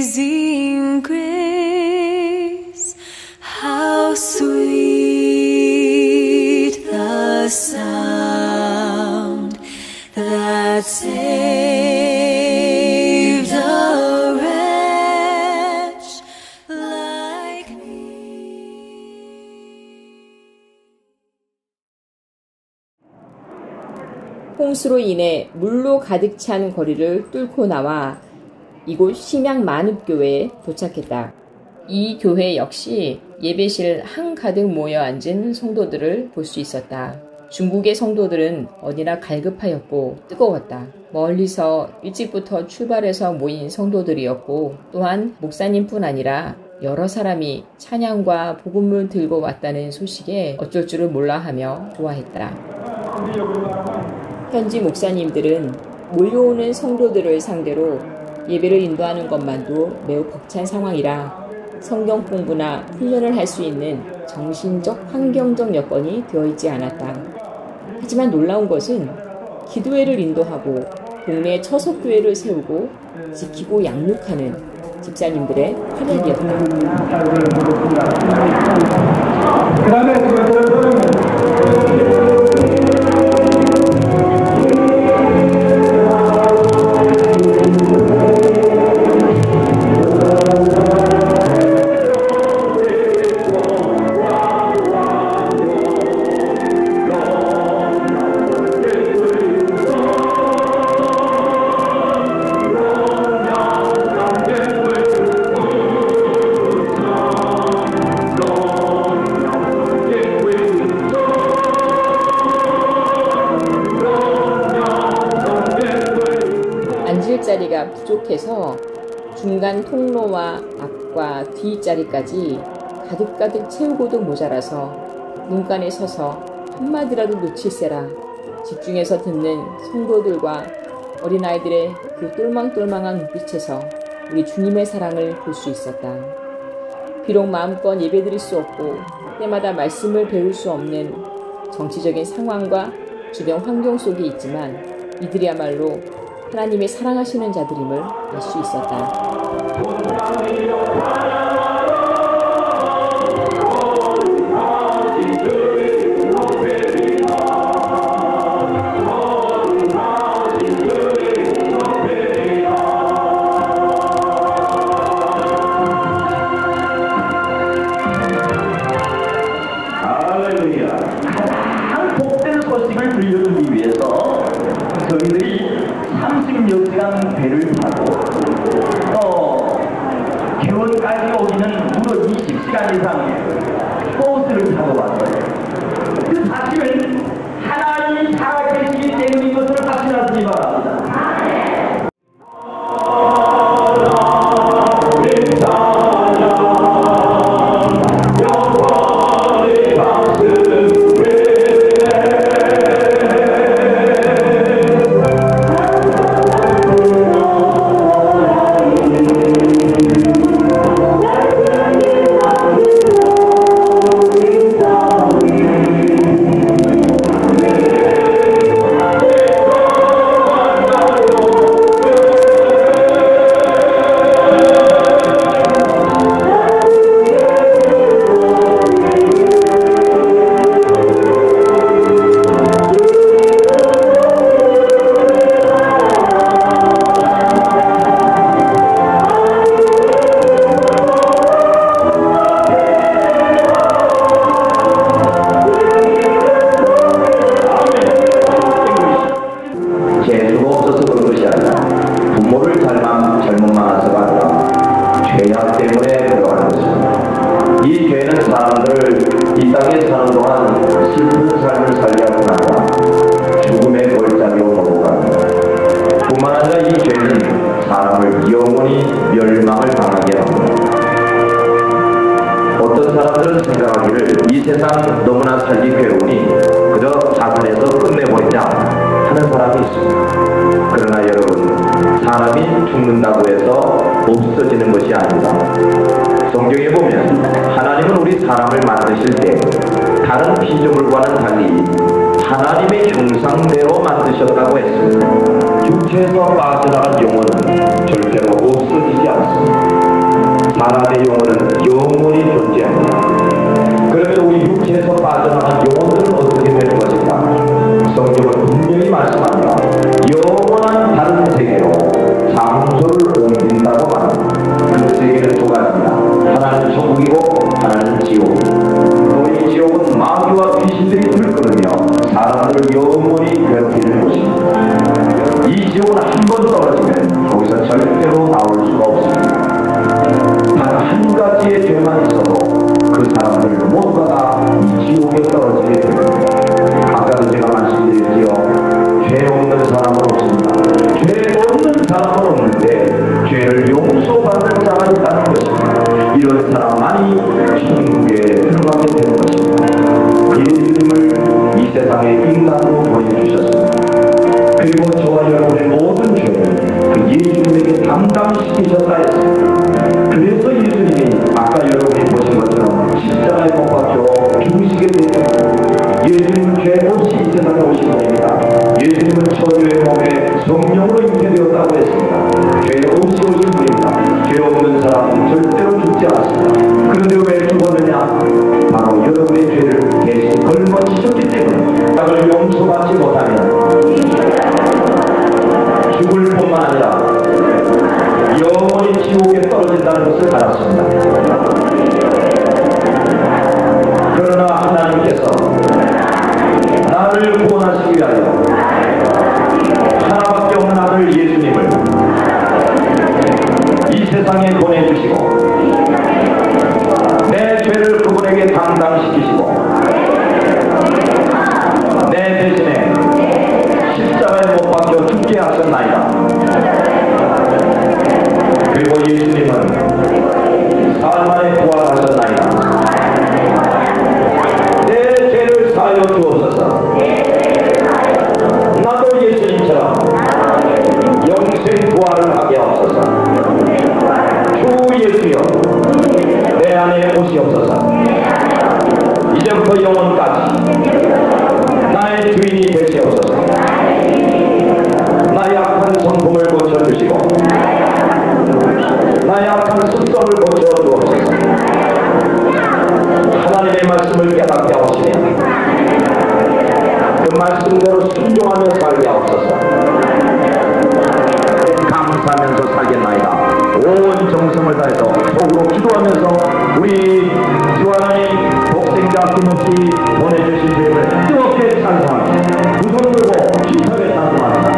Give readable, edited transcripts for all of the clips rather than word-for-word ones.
Amazing grace, how sweet the sound that saved a wretch like me. 홍수로 인해 물로 가득 찬 거리를 뚫고 나와 이곳 심양 만읍교회에 도착했다. 이 교회 역시 예배실 한가득 모여 앉은 성도들을 볼 수 있었다. 중국의 성도들은 어디나 갈급하였고 뜨거웠다. 멀리서 일찍부터 출발해서 모인 성도들이었고 또한 목사님뿐 아니라 여러 사람이 찬양과 복음을 들고 왔다는 소식에 어쩔 줄을 몰라 하며 좋아했다. 현지 목사님들은 몰려오는 성도들을 상대로 예배를 인도하는 것만도 매우 벅찬 상황이라 성경 공부나 훈련을 할 수 있는 정신적, 환경적 여건이 되어 있지 않았다. 하지만 놀라운 것은 기도회를 인도하고 동네 처석교회를 세우고 지키고 양육하는 집사님들의 활약이었다. 자리가 부족해서 중간 통로와 앞과 뒷자리까지 가득가득 채우고도 모자라서 문간에 서서 한마디라도 놓칠세라 집중해서 듣는 성도들과 어린아이들의 그 똘망똘망한 눈빛에서 우리 주님의 사랑을 볼 수 있었다. 비록 마음껏 예배드릴 수 없고 때마다 말씀을 배울 수 없는 정치적인 상황과 주변 환경 속에 있지만 이들이야말로 하나님의 사랑하시는 자들임을 알 수 있었다. 가장 복된 소식을 들려주기 위해서 저희들이 36시간 배를 타고 또 기원까지 오기는 무려 20시간 이상의 버스를 타고 왔어요. 그 사실은 하나님이 살아계시기 때문인 것을 확신하시기 바랍니다. 이 죄는 사람들을 이 땅에 사는 동안 슬픈 삶을 살게 하고 나서 죽음의 골짜기로 넘어갑니다. 뿐만 아니라 이 죄는 사람을 영원히 멸망을 당하게 합니다. 어떤 사람들은 생각하기를 이 세상 너무나 살기 괴로우니 그저 자살해서 끝내버리자 하는 사람이 있습니다. 그러나 여러분, 사람이 죽는다고 해서 없어지는 것이 아닙니다. 성경에 보면 하나님은 우리 사람을 만드실 때 다른 피조물과는 달리 하나님의 형상대로 만드셨다고 했습니다. 육체에서 빠져나간 영혼은 절대로 없어지지 않습니다. 사람의 영혼은 영원히 존재합니다. 그런데 우리 육체에서 빠져나간 영혼들은 어떻게 될 것인가? 성경은 분명히 말씀합니다. 영원한 다른 세계로 장소를 옮긴다고 말합니다. 그 세계는 두 가지입니다. 하나는 천국이고 하나는 지옥. 또 이 지옥은 마귀와 귀신들이 들끓으며 사람들을 영원히 괴롭히는 곳입니다. 이 지옥은 한 번 떨어지면 거기서 절대로 나올 수가 없습니다. 단 한 가지의 죄만 있어도 그 사람들 모두가 다 이 지옥에 떨어지게 됩니다. 아까도 제가 말씀드렸지요. 죄 없는 사람은 없습니다. 죄 없는 사람은 없는데 죄를 용서받는 자가 있다는 것입니다. 이런 사람만이 천국에 들어가게 되는 것입니다. 예수님을 이 세상에 인간으로 보내주셨습니다. 그리고 저와 여러분의 모든 죄를 그 예수님에게 담당시키셨다 했습니다. 그래서 예수님이 아까 여러분이 보신 것처럼 십자가에 못 박혀 죽으시게 됐습니다. 예수님은 죄 없이 이 세상에 오신 분입니다. 예수님은 처녀의 몸에 성령으로 잉태되었다고 했습니다. 죄 없이 오신 분입니다. 죄 없는 사람은 절대로 죽지 않았습니다. 그런데 왜 죽었느냐? 바로 여러분의 죄를 대신 걸머지셨기 때문에 땅을 용서받지 못하면 죽을 뿐만 아니라 영원히 지옥에 떨어진다는 것을 알았습니다. 그러나 하나님께서 나를 구원하시기 위하여 하나밖에 없는 아들 예수님을 이 세상에 보내주시고 내 죄를 그분에게 담당시키시고 내 대신에 십자가에 못 박혀 죽게 하셨나이다. 그리고 예수님은 사흘 만에 부활하셨나이다. 내 죄를 사하여 주옵소서. 나도 예수님처럼 영생 부활을 하게 하옵소서. 주 예수여 내 안에 오시옵소서. 이제부터 영원까지 나의 주인이 되시옵소서. 나의 악한 성품을 고쳐주시고 나의 악한 습성을 고쳐주옵소서. 하나님의 말씀을 깨닫게 하시며 그 말씀대로 순종하며 살게 하옵소서. 감사하면서 살겠나이다. 온 정성을 다해서 속으로 기도하면서 우리 주 하나님 복생자 김없이 보내주신 주님을 뜨겁게 찬송합니다. 두 손을 들고 힘차게 찬송합니다.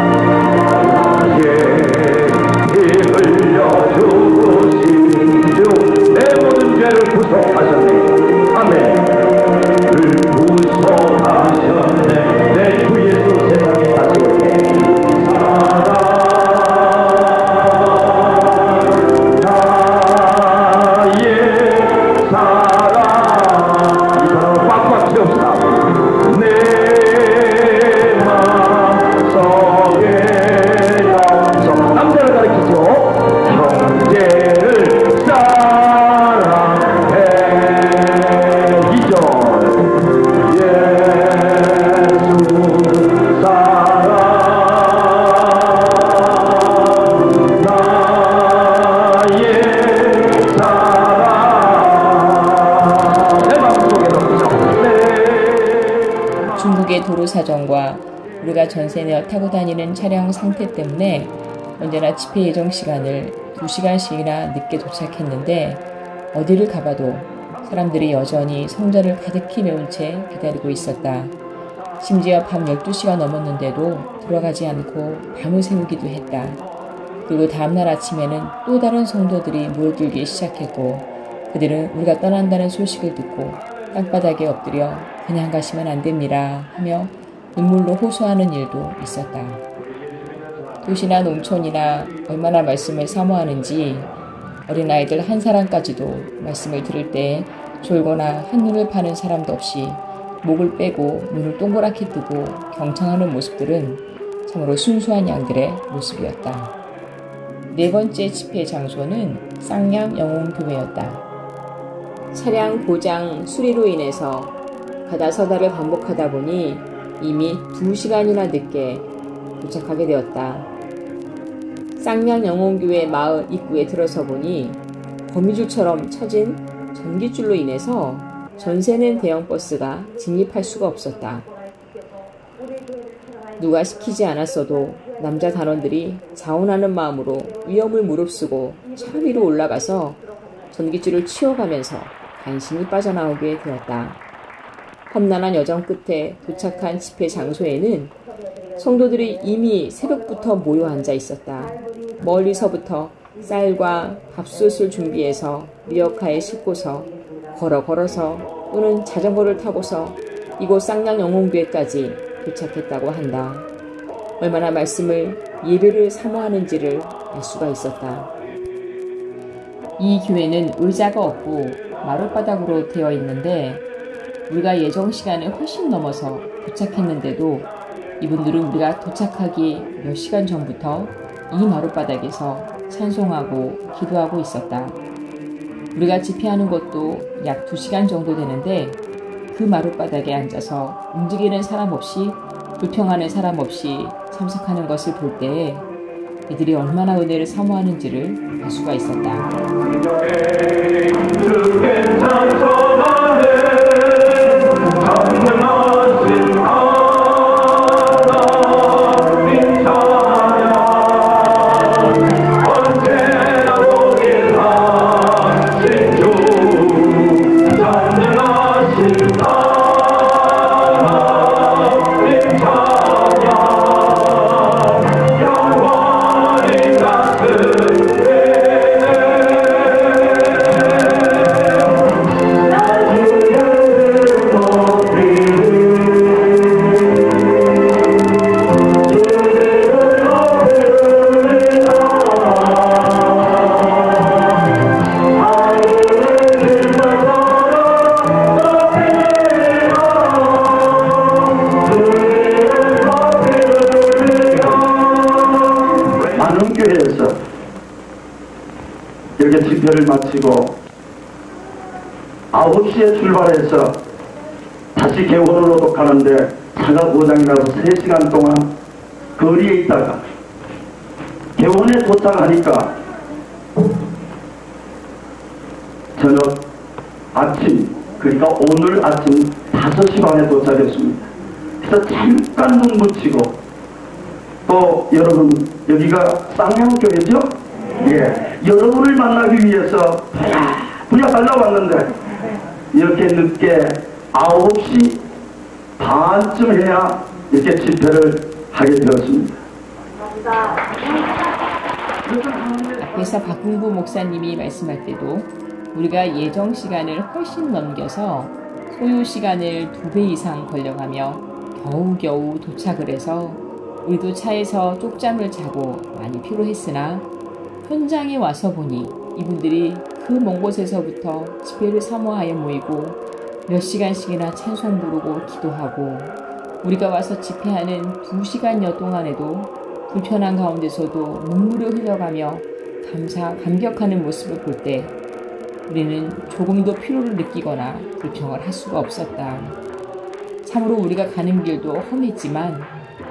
흘려주신 주 내 모든 죄를 구속하셨네. 아멘. 를 구속하셨네. 내 주 예수 세상에 다시 올게 도로 사정과 우리가 전세내어 타고 다니는 차량 상태 때문에 언제나 집회 예정 시간을 2시간씩이나 늦게 도착했는데 어디를 가봐도 사람들이 여전히 성전을 가득히 메운 채 기다리고 있었다. 심지어 밤 12시가 넘었는데도 돌아가지 않고 밤을 새우기도 했다. 그리고 다음날 아침에는 또 다른 성도들이 모여들기 시작했고 그들은 우리가 떠난다는 소식을 듣고 땅바닥에 엎드려 그냥 가시면 안 됩니다 하며 눈물로 호소하는 일도 있었다. 도시나 농촌이나 얼마나 말씀을 사모하는지 어린아이들 한 사람까지도 말씀을 들을 때 졸거나 한눈을 파는 사람도 없이 목을 빼고 눈을 동그랗게 뜨고 경청하는 모습들은 참으로 순수한 양들의 모습이었다. 네 번째 집회 장소는 쌍양 영혼교회였다. 차량 고장 수리로 인해서 가다 서다를 반복하다 보니 이미 2시간이나 늦게 도착하게 되었다. 쌍양영혼교회 마을 입구에 들어서 보니 거미줄처럼 쳐진 전깃줄로 인해서 전세는 대형 버스가 진입할 수가 없었다. 누가 시키지 않았어도 남자 단원들이 자원하는 마음으로 위험을 무릅쓰고 차 위로 올라가서 전깃줄을 치워가면서 간신히 빠져나오게 되었다. 험난한 여정 끝에 도착한 집회 장소에는 성도들이 이미 새벽부터 모여 앉아 있었다. 멀리서부터 쌀과 밥솥을 준비해서 리어카에 싣고서 걸어서 또는 자전거를 타고서 이곳 쌍양영혼교회까지 도착했다고 한다. 얼마나 말씀을 예배를 사모하는지를 알 수가 있었다. 이 교회는 의자가 없고 마룻바닥으로 되어 있는데 우리가 예정 시간을 훨씬 넘어서 도착했는데도 이분들은 우리가 도착하기 몇 시간 전부터 이 마룻바닥에서 찬송하고 기도하고 있었다. 우리가 집회하는 것도 약 2시간 정도 되는데 그 마룻바닥에 앉아서 움직이는 사람 없이 불평하는 사람 없이 참석하는 것을 볼 때에 이들이 얼마나 은혜를 사모하는지를 알 수가 있었다. 이렇게 집회를 마치고 9시에 출발해서 다시 개원으로 도착하는데 차가 고장이 나서 3시간 동안 거리에 있다가 개원에 도착하니까 저녁 아침, 그러니까 오늘 아침 5시 반에 도착했습니다. 그래서 잠깐 눈 붙이고, 또 여러분 여기가 쌍양교회죠? 예, 여러분을 만나기 위해서 부랴부랴 달려왔는데 이렇게 늦게 9시 반쯤 해야 이렇게 집회를 하게 되었습니다. 앞에서 박흥부 목사님이 말씀할 때도 우리가 예정 시간을 훨씬 넘겨서 소요 시간을 2배 이상 걸려가며 겨우겨우 도착을 해서 우리도 차에서 쪽잠을 자고 많이 피로했으나 현장에 와서 보니 이분들이 그 먼 곳에서부터 집회를 사모하여 모이고 몇 시간씩이나 찬송 부르고 기도하고 우리가 와서 집회하는 2시간여 동안에도 불편한 가운데서도 눈물을 흘려가며 감격하는 모습을 볼 때 우리는 조금도 피로를 느끼거나 불평을 할 수가 없었다. 참으로 우리가 가는 길도 험했지만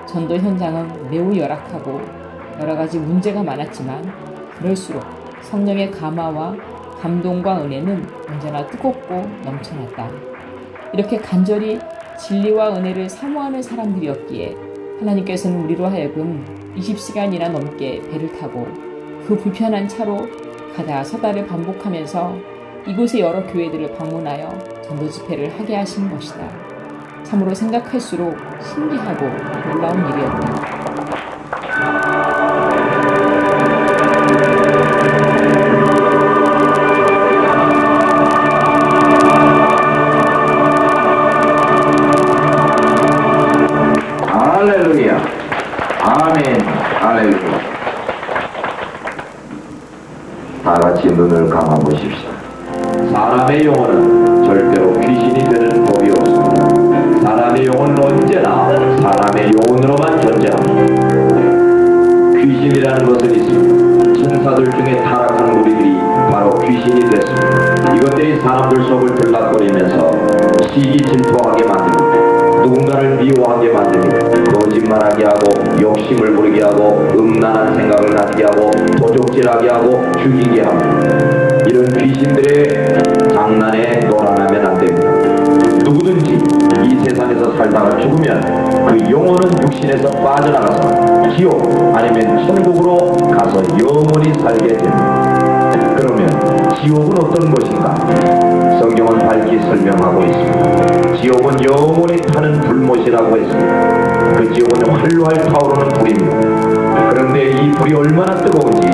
전도 현장은 매우 열악하고 여러 가지 문제가 많았지만 그럴수록 성령의 감화와 감동과 은혜는 언제나 뜨겁고 넘쳐났다. 이렇게 간절히 진리와 은혜를 사모하는 사람들이었기에 하나님께서는 우리로 하여금 20시간이나 넘게 배를 타고 그 불편한 차로 가다 서다를 반복하면서 이곳의 여러 교회들을 방문하여 전도 집회를 하게 하신 것이다. 참으로 생각할수록 신기하고 놀라운 일이었다. 할렐루야. 아멘. 할렐루야. 다 같이 눈을 감아보십시오. 사람의 영혼은 절대로 귀신이 되는 법이 없습니다. 사람의 영혼은 언제나 사람의 영혼으로만 존재합니다. 귀신이라는 것은 있습니다. 천사들 중에 타락한 무리들이 바로 귀신이 됐습니다. 이것들이 사람들 속을 들락거리면서 시기 질투하게 만듭니다. 누군가를 미워하게 만듭니다. 거짓말 거짓말하게 하고 욕심을 부리게 하고 음란한 생각을 가지게 하고 도적질하게 하고 죽이게 하고 이런 귀신들의 장난에 놀아나면 안 됩니다. 누구든지 이 세상에서 살다가 죽으면 그 영혼은 육신에서 빠져나가서 지옥 아니면 천국으로 가서 영원히 살게 됩니다. 그러면 지옥은 어떤 것인가? 성경은 밝히 설명하고 있습니다. 지옥은 영원히 타는 불못이라고 했습니다. 그 지옥은 활활 타오르는 불입니다. 그런데 이 불이 얼마나 뜨거운지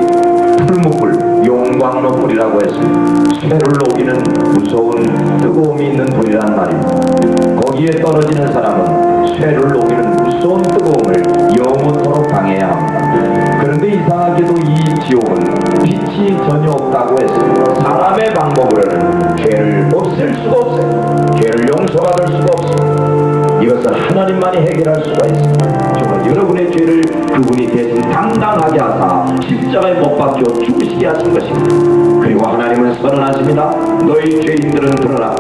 풀무불, 용광로 불이라고 했습니다. 쇠를 녹이는 무서운 뜨거움이 있는 불이란 말입니다. 거기에 떨어지는 사람은 쇠를 녹이는 무서운 뜨거움을 영원토록 당해야 합니다. 그런데 이상하게도 이 지옥은 빛이 전혀 없다고 했습니다. 사람의 방법으로는 죄를 없앨 수가 없어요. 죄를 용서받을 수가 없습니다. 이것은 하나님만이 해결할 수가 있습니다. 정말 여러분의 죄를 그분이 대신 당당하게 하사 십자가에 못 박혀 죽으시게 하신 것입니다. 그리고 하나님은 선언하십니다. 너희 죄인들은 드러나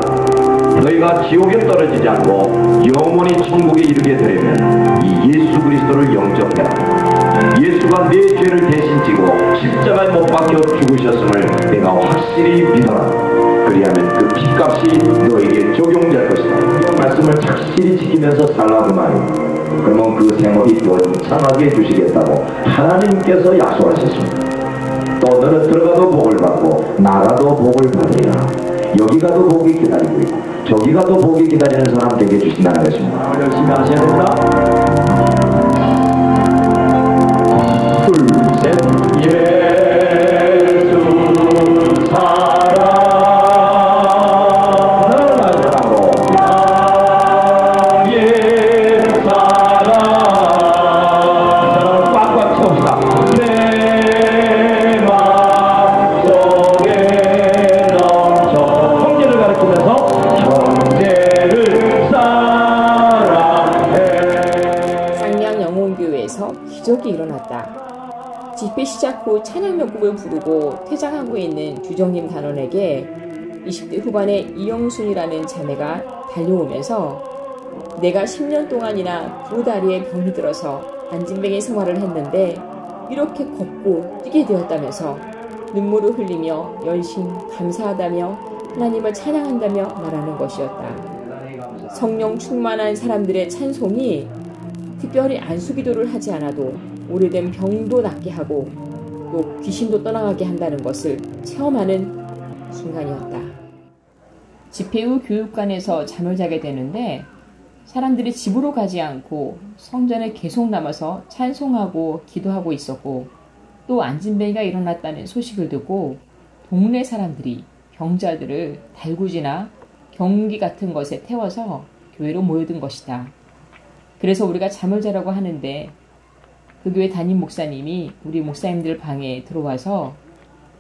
너희가 지옥에 떨어지지 않고 영원히 천국에 이르게 되려면 이 예수 그리스도를 영접해라. 예수가 내 죄를 대신 지고 십자가에 못 박혀 죽으셨음을 내가 확실히 믿어라. 그리하면 그 핏값이 너에게 적용될 것이다. 말씀을 착실히 지키면서 살라 그 말이에요. 그러면 그 생업이 번창하게 해주시겠다고 하나님께서 약속하셨습니다. 또 너는 들어가도 복을 받고 나가도 복을 받으리라. 여기 가도 복이 기다리고 있고 저기 가도 복이 기다리는 사람 되게 주신다는 것입니다. 열심히 하셔야 됩니다. 둘, 셋. 예수 사랑 사랑하고 나의 사랑 사랑을 꽉꽉 채웁시다. 내 마음 속에 넘쳐 형제를 가르치면서 형제를 사랑해. 쌍양영혼교회에서 기적이 일어났다. 집회 시작 후 찬양명곡을 부르고 퇴장한 후에 있는 주정님 단원에게 20대 후반의 이영순이라는 자매가 달려오면서 내가 10년 동안이나 두 다리에 병이 들어서 안진뱅이 생활을 했는데 이렇게 걷고 뛰게 되었다면서 눈물을 흘리며 열심 감사하다며 하나님을 찬양한다며 말하는 것이었다. 성령 충만한 사람들의 찬송이 특별히 안수기도를 하지 않아도 오래된 병도 낫게 하고 또 귀신도 떠나가게 한다는 것을 체험하는 순간이었다. 집회 후 교육관에서 잠을 자게 되는데 사람들이 집으로 가지 않고 성전에 계속 남아서 찬송하고 기도하고 있었고 또 안진뱅이가 일어났다는 소식을 듣고 동네 사람들이 병자들을 달구지나 경기 같은 것에 태워서 교회로 모여든 것이다. 그래서 우리가 잠을 자라고 하는데 그 교회 담임 목사님이 우리 목사님들 방에 들어와서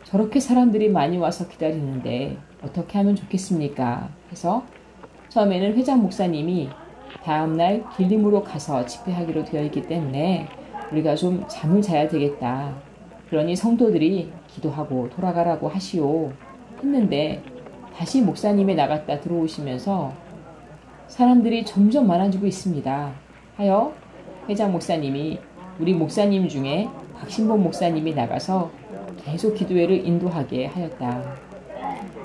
저렇게 사람들이 많이 와서 기다리는데 어떻게 하면 좋겠습니까? 해서 처음에는 회장 목사님이 다음날 길림으로 가서 집회하기로 되어 있기 때문에 우리가 좀 잠을 자야 되겠다. 그러니 성도들이 기도하고 돌아가라고 하시오. 했는데 다시 목사님이 나갔다 들어오시면서 사람들이 점점 많아지고 있습니다. 하여 회장 목사님이 우리 목사님 중에 박신범 목사님이 나가서 계속 기도회를 인도하게 하였다.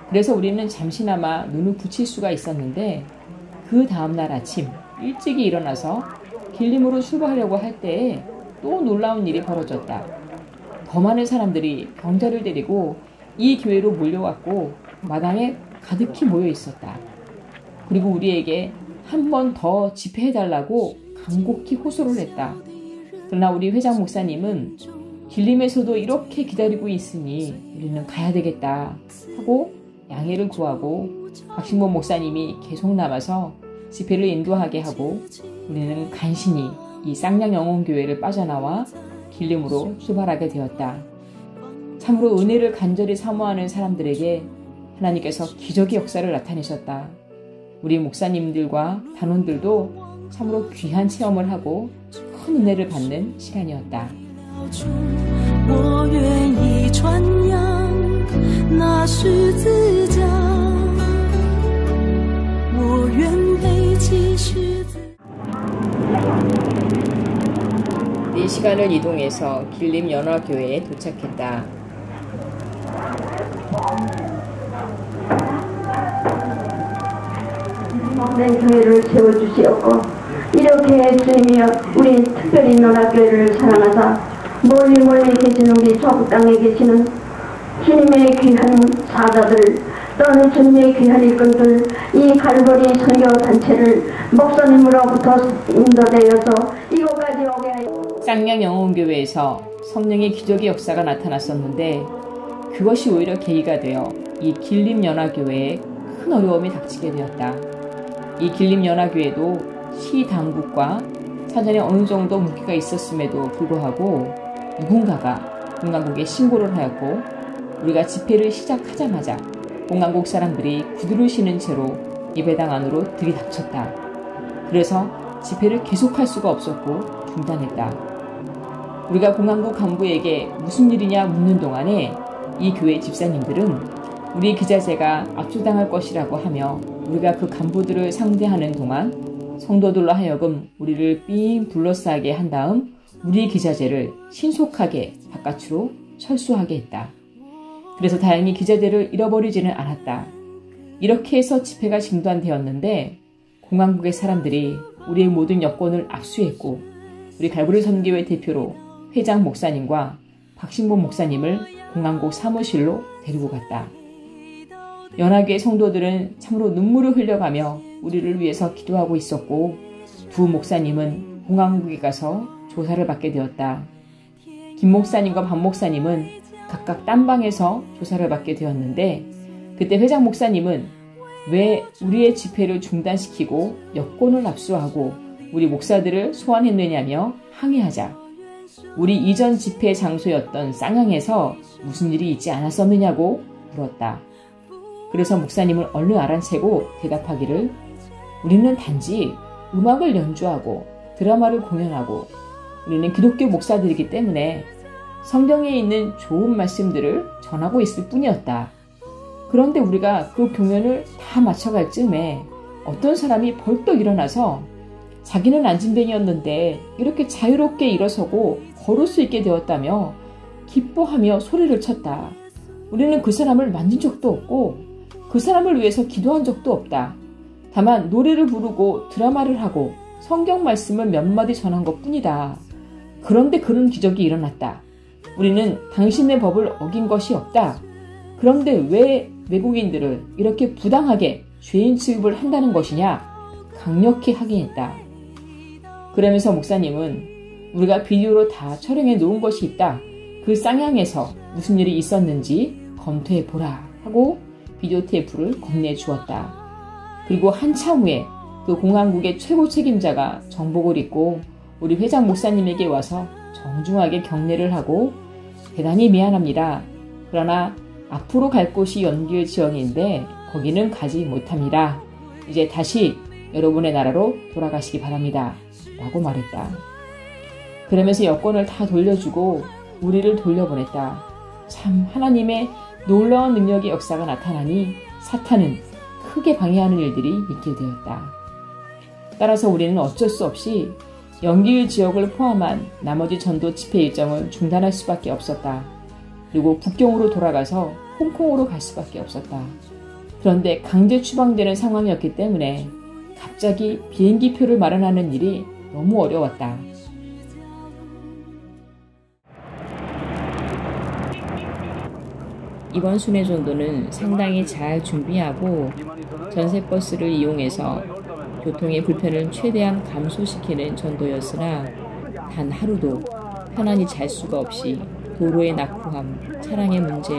그래서 우리는 잠시나마 눈을 붙일 수가 있었는데 그 다음날 아침 일찍이 일어나서 길림으로 출발하려고 할 때에 또 놀라운 일이 벌어졌다. 더 많은 사람들이 병자를 데리고 이 교회로 몰려왔고 마당에 가득히 모여 있었다. 그리고 우리에게 한 번 더 집회해달라고 간곡히 호소를 했다. 그러나 우리 회장 목사님은 길림에서도 이렇게 기다리고 있으니 우리는 가야 되겠다 하고 양해를 구하고 박신범 목사님이 계속 남아서 집회를 인도하게 하고 우리는 간신히 이 쌍양영혼교회를 빠져나와 길림으로 출발하게 되었다. 참으로 은혜를 간절히 사모하는 사람들에게 하나님께서 기적의 역사를 나타내셨다. 우리 목사님들과 단원들도 참으로 귀한 체험을 하고 큰 은혜를 받는 시간이었다. 我愿意传扬那十字架，我愿背起十字。 시간을 이동해서 길림연화교회에 도착했다. 된 교회를 세워주시었고 이렇게 주님이 우리 특별히 연화교회를 사랑하사 멀리 계시는 우리 서구 땅에 계시는 주님의 귀한 사자들 또는 주님의 귀한 일꾼들 이 갈보리 선교단체를 목사님으로부터 인도되어서 이곳까지 오게 하여 쌍양영혼교회에서 성령의 기적의 역사가 나타났었는데 그것이 오히려 계기가 되어 이 길림연화교회에 큰 어려움이 닥치게 되었다. 이 길림연화교회도 시 당국과 사전에 어느 정도 묵기가 있었음에도 불구하고 누군가가 공안국에 신고를 하였고 우리가 집회를 시작하자마자 공안국 사람들이 구두를 신은 채로 예배당 안으로 들이닥쳤다. 그래서 집회를 계속할 수가 없었고 중단했다. 우리가 공안국 간부에게 무슨 일이냐 묻는 동안에 이 교회 집사님들은 우리 기자재가 압수당할 것이라고 하며 우리가 그 간부들을 상대하는 동안 성도들로 하여금 우리를 삥 둘러싸게 한 다음 우리 기자재를 신속하게 바깥으로 철수하게 했다. 그래서 다행히 기자재를 잃어버리지는 않았다. 이렇게 해서 집회가 중단되었는데 공안국의 사람들이 우리의 모든 여권을 압수했고 우리 갈보리 선교회 대표로 회장 목사님과 박신보 목사님을 공안국 사무실로 데리고 갔다. 연화교회 성도들은 참으로 눈물을 흘려가며 우리를 위해서 기도하고 있었고 두 목사님은 공안국에 가서 조사를 받게 되었다. 김 목사님과 박 목사님은 각각 딴 방에서 조사를 받게 되었는데 그때 회장 목사님은 왜 우리의 집회를 중단시키고 여권을 압수하고 우리 목사들을 소환했느냐며 항의하자 우리 이전 집회 장소였던 쌍양에서 무슨 일이 있지 않았었느냐고 물었다. 그래서 목사님을 얼른 알아채고 대답하기를 우리는 단지 음악을 연주하고 드라마를 공연하고 우리는 기독교 목사들이기 때문에 성경에 있는 좋은 말씀들을 전하고 있을 뿐이었다. 그런데 우리가 그 공연을 다 마쳐갈 즈음에 어떤 사람이 벌떡 일어나서 자기는 안진뱅이였는데 이렇게 자유롭게 일어서고 걸을 수 있게 되었다며 기뻐하며 소리를 쳤다. 우리는 그 사람을 만진 적도 없고 그 사람을 위해서 기도한 적도 없다. 다만 노래를 부르고 드라마를 하고 성경 말씀을 몇 마디 전한 것뿐이다. 그런데 그런 기적이 일어났다. 우리는 당신의 법을 어긴 것이 없다. 그런데 왜 외국인들을 이렇게 부당하게 죄인 취급을 한다는 것이냐? 강력히 확인했다. 그러면서 목사님은 우리가 비디오로 다 촬영해 놓은 것이 있다. 그 쌍양에서 무슨 일이 있었는지 검토해 보라 하고 비디오 테이프를 건네주었다. 그리고 한참 후에 그 공안국의 최고 책임자가 정복을 입고 우리 회장 목사님에게 와서 정중하게 경례를 하고 대단히 미안합니다. 그러나 앞으로 갈 곳이 연길 지역인데 거기는 가지 못합니다. 이제 다시 여러분의 나라로 돌아가시기 바랍니다. 라고 말했다. 그러면서 여권을 다 돌려주고 우리를 돌려보냈다. 참 하나님의 놀라운 능력의 역사가 나타나니 사탄은 크게 방해하는 일들이 있게 되었다. 따라서 우리는 어쩔 수 없이 연길 지역을 포함한 나머지 전도 집회 일정을 중단할 수밖에 없었다. 그리고 북경으로 돌아가서 홍콩으로 갈 수밖에 없었다. 그런데 강제 추방되는 상황이었기 때문에 갑자기 비행기표를 마련하는 일이 너무 어려웠다. 이번 순회 전도는 상당히 잘 준비하고 전세버스를 이용해서 교통의 불편을 최대한 감소시키는 전도였으나 단 하루도 편안히 잘 수가 없이 도로의 낙후함, 차량의 문제,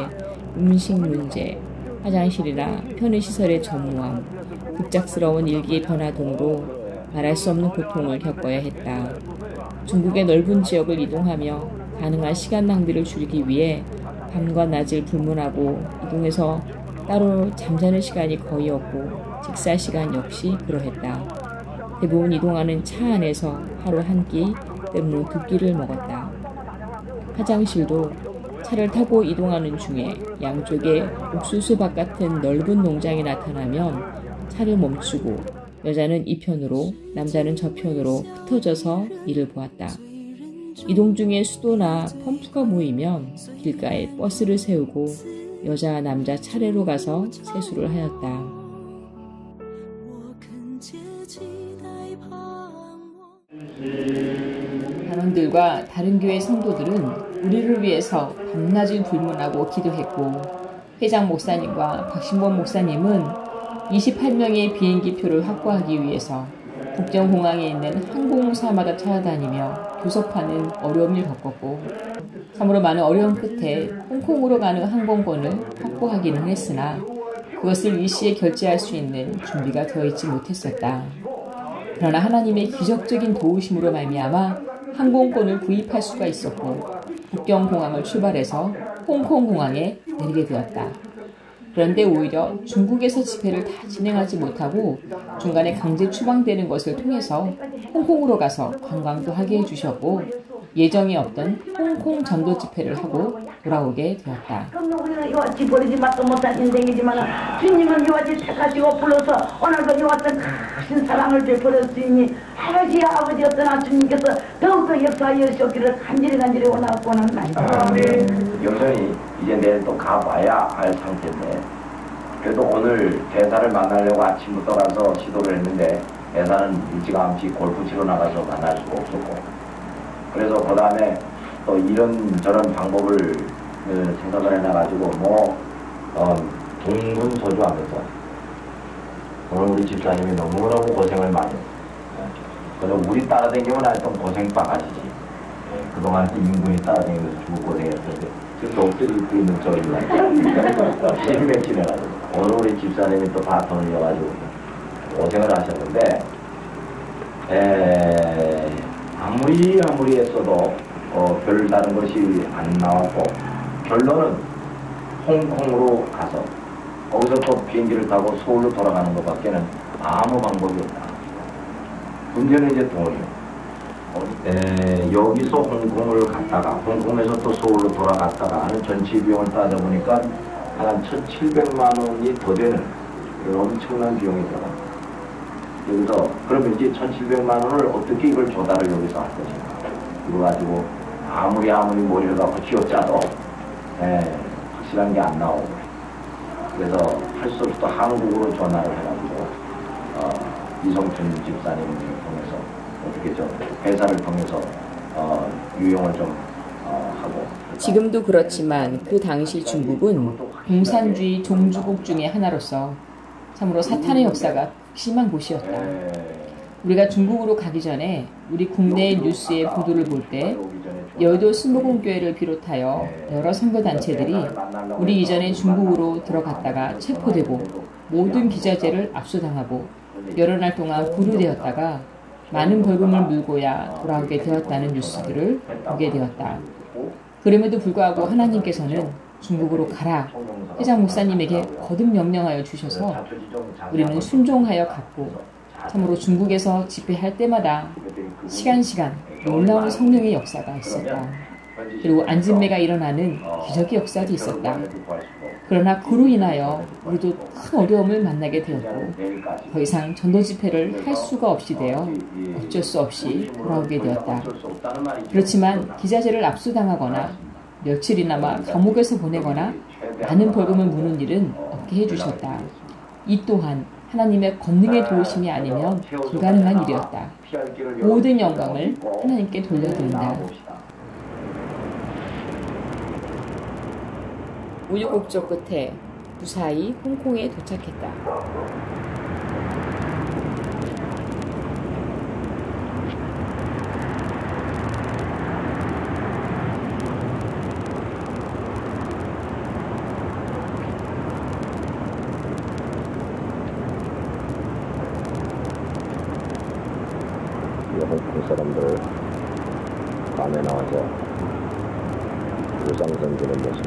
음식 문제, 화장실이나 편의시설의 전무함, 급작스러운 일기의 변화 등으로 말할 수 없는 고통을 겪어야 했다. 중국의 넓은 지역을 이동하며 가능한 시간 낭비를 줄이기 위해 밤과 낮을 불문하고 이동해서 따로 잠자는 시간이 거의 없고 식사 시간 역시 그러했다. 대부분 이동하는 차 안에서 하루 한 끼, 때로는 두 끼를 먹었다. 화장실도 차를 타고 이동하는 중에 양쪽에 옥수수밭 같은 넓은 농장이 나타나면 차를 멈추고 여자는 이 편으로 남자는 저 편으로 흩어져서 이를 보았다. 이동 중에 수도나 펌프가 모이면 길가에 버스를 세우고 여자, 남자 차례로 가서 세수를 하였다. 단원들과 다른 교회 성도들은 우리를 위해서 밤낮을 불문하고 기도했고, 회장 목사님과 박신범 목사님은 28명의 비행기표를 확보하기 위해서 국정공항에 있는 항공사마다 찾아다니며 교섭하는 어려움을 겪었고, 참으로 많은 어려움 끝에 홍콩으로 가는 항공권을 확보하기는 했으나 그것을 일시에 결제할 수 있는 준비가 되어 있지 못했었다. 그러나 하나님의 기적적인 도우심으로 말미암아 항공권을 구입할 수가 있었고, 북경공항을 출발해서 홍콩공항에 내리게 되었다. 그런데 오히려 중국에서 집회를 다 진행하지 못하고 중간에 강제 추방되는 것을 통해서 홍콩으로 가서 관광도 하게 해주셨고, 예정이 없던 홍콩 전도 집회를 하고 돌아오게 되었다. 이와지 버리지 맛도 못한 인생이지만 주님은 이와지 택하시고 불러서 오늘도 이와 같은 큰 사랑을 베풀었으니 아버지였던 주님께서 더욱더 역사하여 주시기를 간절히 원하고는 말입니다. 여전히 이제 내일 또 가봐야 할 상태인데, 그래도 오늘 대사를 만나려고 아침부터 가서 시도를 했는데 대사는 일찌감치 골프 치러 나가서 만날 수가 없었고, 그래서 그 다음에 또 이런저런 방법을 생각을 해놔가지고 동분서주하면서 오늘 우리 집사님이 너무너무 고생을 많이 했어요. 그래서 우리 따라다니면 하여튼 고생바가지지. 그동안 인군이 따라다니면서 죽고 고생했는데 지금 엎드려 입고 있는 저희가 십몇일 해가지고 오늘 우리 집사님이 또 바톤을 이어가지고 고생을 하셨는데, 아무리 했어도 별다른 것이 안 나왔고, 결론은 홍콩으로 가서 거기서 또 비행기를 타고 서울로 돌아가는 것밖에는 아무 방법이 없다. 문제는 이제 돈이요. 여기서 홍콩을 갔다가 홍콩에서 또 서울로 돌아갔다가 하는 전체 비용을 따져보니까 한 1,700만 원이 더 되는 엄청난 비용이 들어갑니다. 여기서 그러면 이제 1,700만 원을 어떻게 이걸 조달을 여기서 할 것인가. 이거 가지고 아무리 머리를 갖고 쥐어짜도 확실한 게 안 나오고, 그래서 할 수 없이 또 한국으로 전화를 해가지고 이성춘 집사님을 통해서 어떻게 좀 회사를 통해서 유용을 좀 하고. 지금도 그렇지만 그 당시 중국은 공산주의 종주국 중의 하나로서 참으로 사탄의 역사가 심한 곳이었다. 우리가 중국으로 가기 전에 우리 국내 뉴스의 보도를 볼 때 여의도 순복음교회를 비롯하여 여러 선교단체들이 우리 이전에 중국으로 들어갔다가 체포되고 모든 기자재를 압수당하고 여러 날 동안 구류되었다가 많은 벌금을 물고야 돌아오게 되었다는 뉴스들을 보게 되었다. 그럼에도 불구하고 하나님께서는 중국으로 가라 회장 목사님에게 거듭 명령하여 주셔서 우리는 순종하여 갔고, 참으로 중국에서 집회할 때마다 시간 놀라운 성령의 역사가 있었다. 그리고 안진매가 일어나는 기적의 역사도 있었다. 그러나 그로 인하여 우리도 큰 어려움을 만나게 되었고, 더 이상 전도 집회를 할 수가 없이 되어 어쩔 수 없이 돌아오게 되었다. 그렇지만 기자재를 압수당하거나 며칠이나마 감옥에서 보내거나 많은 벌금을 무는 일은 없게 해주셨다. 이 또한 하나님의 권능의 도우심이 아니면 불가능한 일이었다. 모든 영광을 하나님께 돌려드린다. 우여곡절 끝에 무사히 홍콩에 도착했다. 홍콩 사람들 밤에 나와서 우상선 드는 모습.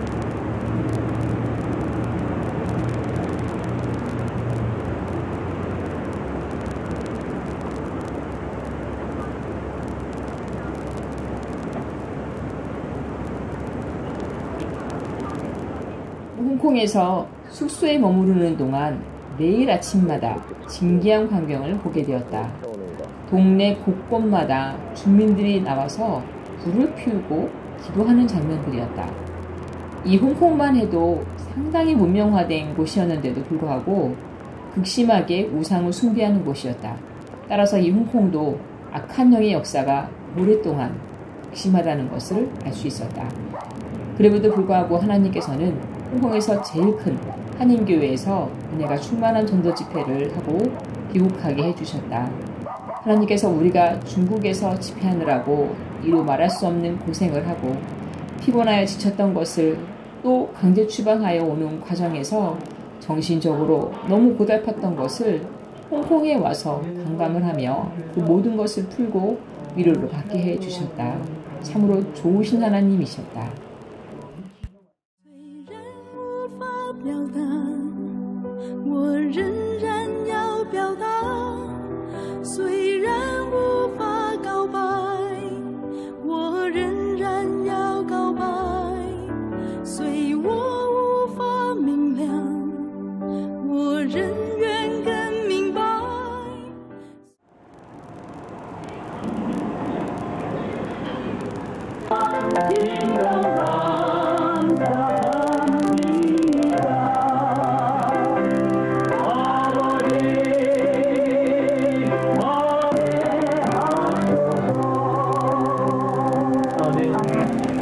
홍콩에서 숙소에 머무르는 동안 매일 아침마다 신기한 광경을 보게 되었다. 동네 곳곳마다 주민들이 나와서 불을 피우고 기도하는 장면들이었다. 이 홍콩만 해도 상당히 문명화된 곳이었는데도 불구하고 극심하게 우상을 숭배하는 곳이었다. 따라서 이 홍콩도 악한 영의 역사가 오랫동안 극심하다는 것을 알 수 있었다. 그럼에도 불구하고 하나님께서는 홍콩에서 제일 큰 한인교회에서 은혜가 충만한 전도 집회를 하고 귀국하게 해주셨다. 하나님께서 우리가 중국에서 집회하느라고 이루 말할 수 없는 고생을 하고 피곤하여 지쳤던 것을 또 강제 추방하여 오는 과정에서 정신적으로 너무 고달팠던 것을 홍콩에 와서 감감을 하며 그 모든 것을 풀고 위로를 받게 해주셨다. 참으로 좋으신 하나님이셨다. 虽然无法告白，我仍然要告白。虽我无法明亮，我仍愿更明白。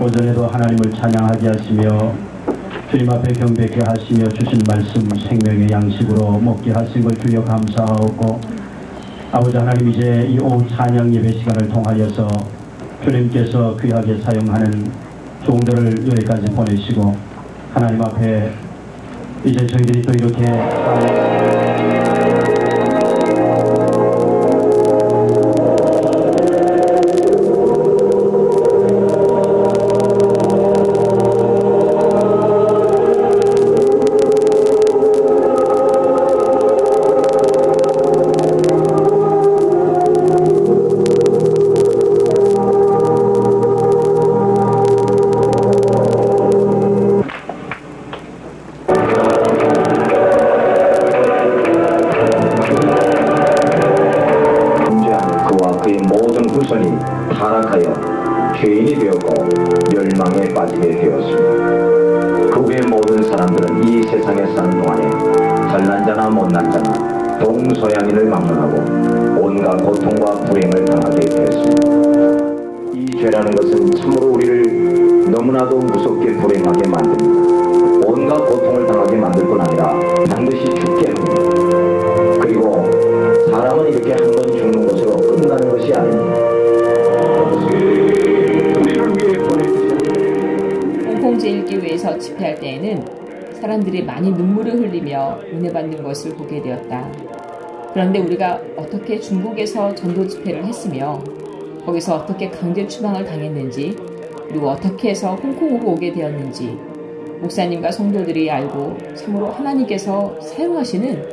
오전에도 하나님을 찬양하게 하시며 주님 앞에 경배케 하시며 주신 말씀 생명의 양식으로 먹게 하신 걸 주여 감사하고 아버지 하나님 이제 이 오후 찬양 예배 시간을 통하여서 주님께서 귀하게 사용하는 종들을 여기까지 보내시고 하나님 앞에 이제 저희들이 또 이렇게 죄인이 되었고 멸망에 빠지게 되었습니다. 그 후에 모든 사람들은 이 세상에 사는 동안에 잘난 자나 못난 자나 동서양인을 막론하고 온갖 고통과 불행을 당하게 되었습니다. 이 죄라는 것은 참으로 우리를 너무나도 무섭게 불행하게 만듭니다. 온갖 고통을 당하게 만들 뿐 아니라 반드시 죽게 합니다. 그리고 사람은 이렇게 한 번 죽는 것으로 끝나는 것이 아닙니다. 홍콩 제1교회에서 집회할 때에는 사람들이 많이 눈물을 흘리며 은혜 받는 것을 보게 되었다. 그런데 우리가 어떻게 중국에서 전도 집회를 했으며 거기서 어떻게 강제 추방을 당했는지 그리고 어떻게 해서 홍콩으로 오게 되었는지 목사님과 성도들이 알고 참으로 하나님께서 사용하시는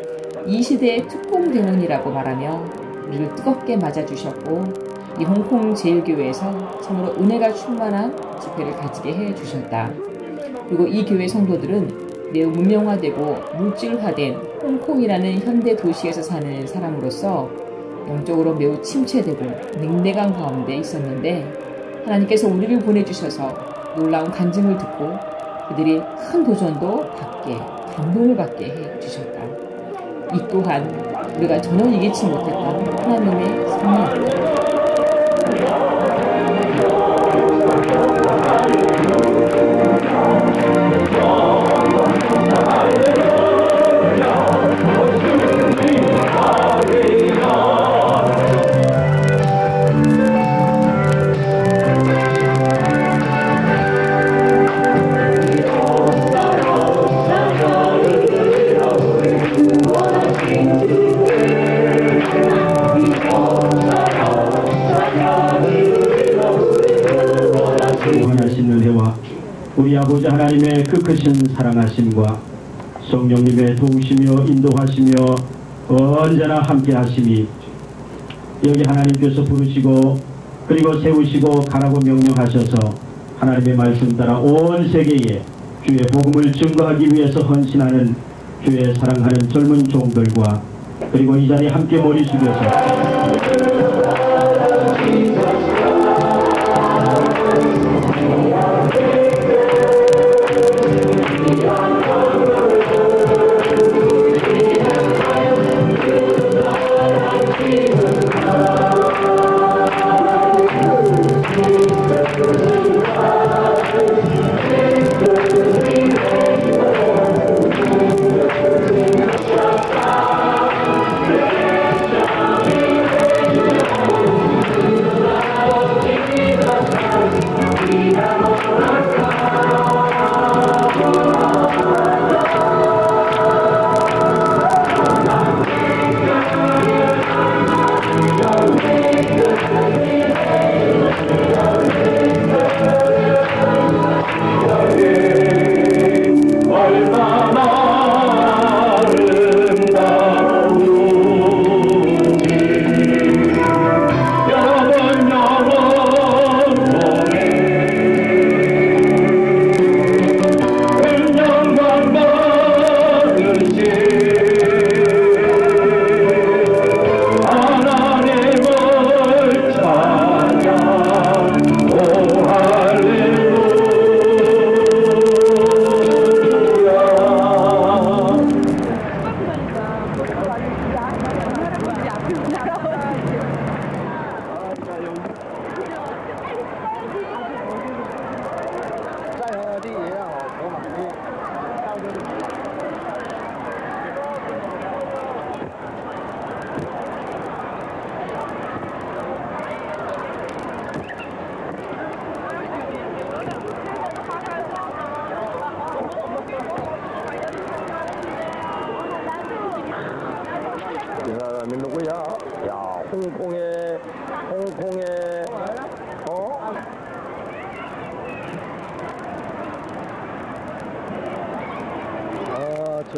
이 시대의 특공대원이라고 말하며 우리를 뜨겁게 맞아주셨고 이 홍콩 제1교회에서 참으로 은혜가 충만한 집회를 가지게 해주셨다. 그리고 이 교회 성도들은 매우 문명화되고 물질화된 홍콩이라는 현대 도시에서 사는 사람으로서 영적으로 매우 침체되고 냉랭한 가운데 있었는데 하나님께서 우리를 보내주셔서 놀라운 간증을 듣고 그들이 큰 도전도 받게 감동을 받게 해주셨다. 이 또한 우리가 전혀 예기치 못했던 하나님의 섭리였다. 원하신 은혜와 우리 아버지 하나님의 그 크신 사랑하심과 성령님의 도우시며 인도하시며 언제나 함께 하심이 여기 하나님께서 부르시고 그리고 세우시고 가라고 명령하셔서 하나님의 말씀 따라 온 세계에 주의 복음을 증거하기 위해서 헌신하는 주의 사랑하는 젊은 종들과 그리고 이 자리에 함께 머리 숙여서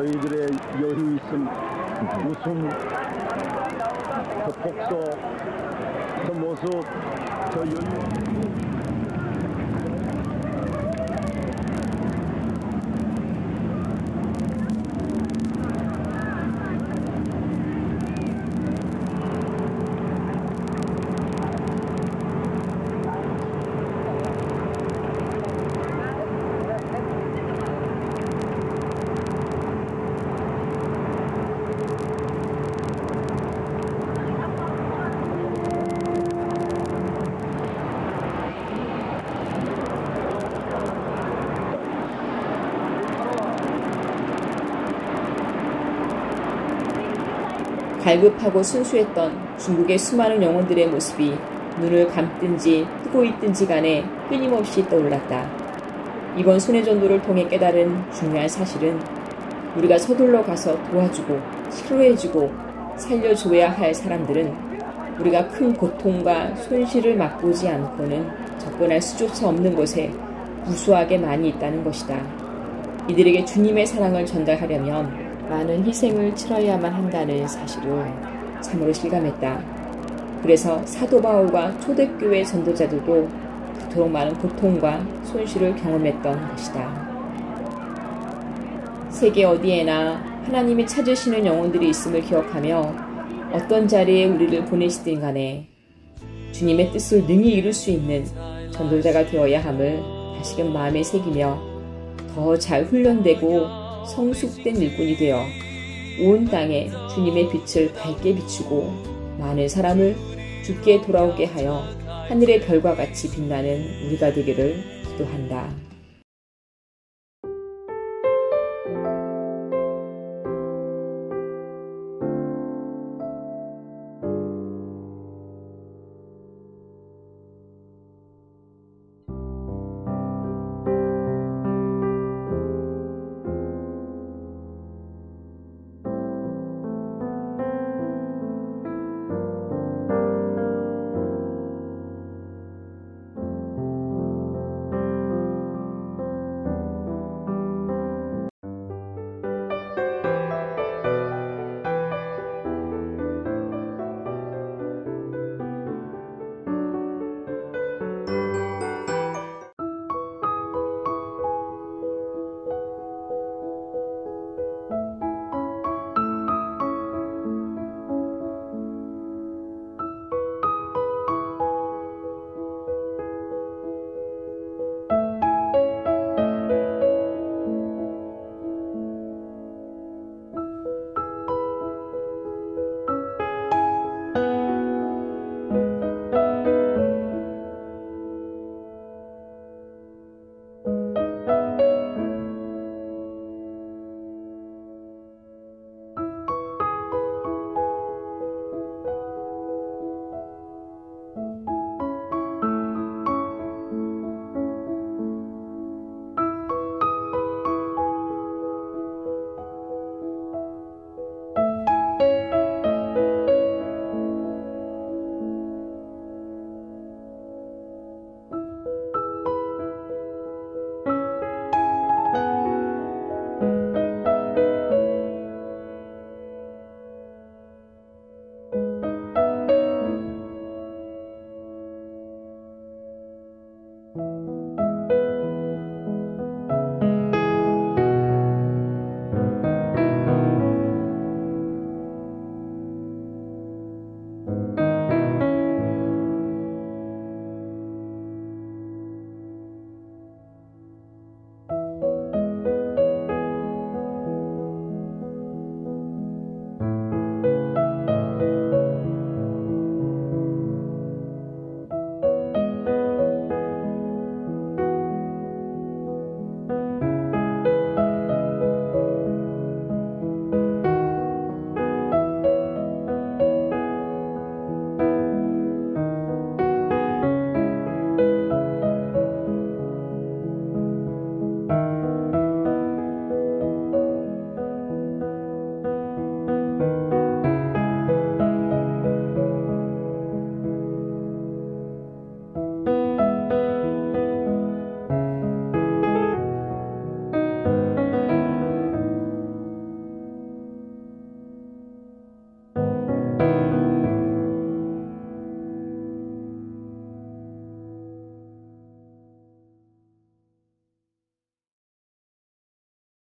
저희들의 여유 있음, 웃음, 그 복도, 그 모습, 저 여유. 갈급하고 순수했던 중국의 수많은 영혼들의 모습이 눈을 감든지 뜨고 있든지 간에 끊임없이 떠올랐다. 이번 순회전도를 통해 깨달은 중요한 사실은 우리가 서둘러 가서 도와주고 치료해주고 살려줘야 할 사람들은 우리가 큰 고통과 손실을 맛보지 않고는 접근할 수조차 없는 곳에 무수하게 많이 있다는 것이다. 이들에게 주님의 사랑을 전달하려면 많은 희생을 치러야만 한다는 사실을 참으로 실감했다. 그래서 사도 바울과 초대교회 전도자들도 그토록 많은 고통과 손실을 경험했던 것이다. 세계 어디에나 하나님이 찾으시는 영혼들이 있음을 기억하며 어떤 자리에 우리를 보내시든 간에 주님의 뜻을 능히 이룰 수 있는 전도자가 되어야 함을 다시금 마음에 새기며 더 잘 훈련되고 성숙된 일꾼이 되어 온 땅에 주님의 빛을 밝게 비추고 많은 사람을 주께 돌아오게 하여 하늘의 별과 같이 빛나는 우리가 되기를 기도한다.